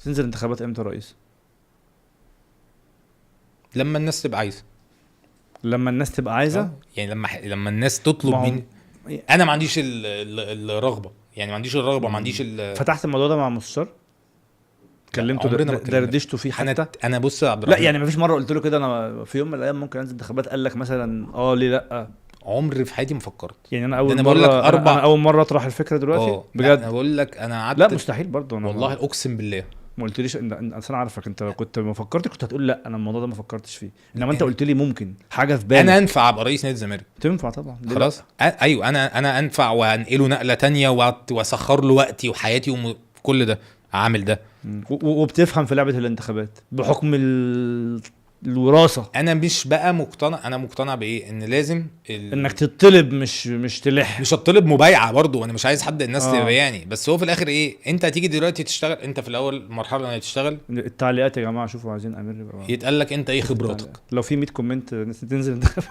تنزل انتخابات امتى يا رئيس؟ لما الناس تبقى عايزه. لما الناس تبقى عايزه. يعني لما الناس تطلب مني. انا ما عنديش الرغبه، يعني ما عنديش الرغبه، ما عنديش فتحت الموضوع ده مع مستشار؟ كلمته دردشته فيه حتى؟ انا بص يا عبد لا الرحمن، يعني مفيش مره قلت له كده انا في يوم من الايام ممكن انزل انتخابات، قال لك مثلا ليه لا؟ عمري في حياتي ما فكرت. يعني انا اول بقول لك مره انا اول مره اطرح الفكره دلوقتي بجد. انا بقول لك انا قعدت. لا مستحيل برضه انا والله اقسم بالله ما قلتليش انا عارفك، انت لو كنت ما فكرت كنت هتقول لا انا الموضوع ده ما فكرتش فيه، انما انت قلت لي ممكن حاجه في بالك. انا انفع ابقى رئيس نادي الزمالك؟ تنفع طبعا خلاص. ايوه انا انفع وانقله نقله تانية واسخر له وقتي وحياتي وكل ده عامل ده. وبتفهم في لعبه الانتخابات بحكم الوراثه. انا مش بقى مقتنع، انا مقتنع بايه؟ ان لازم انك تطلب مش تلح، مش هطلب مبايعه برضو، انا مش عايز حد الناس تبايعني، بس هو في الاخر ايه؟ انت هتيجي دلوقتي تشتغل، انت في الاول مرحله انك تشتغل. التعليقات يا جماعه شوفوا عايزين امير يتقال لك انت ايه خبراتك، لو في 100 كومنت تنزل انتخابات.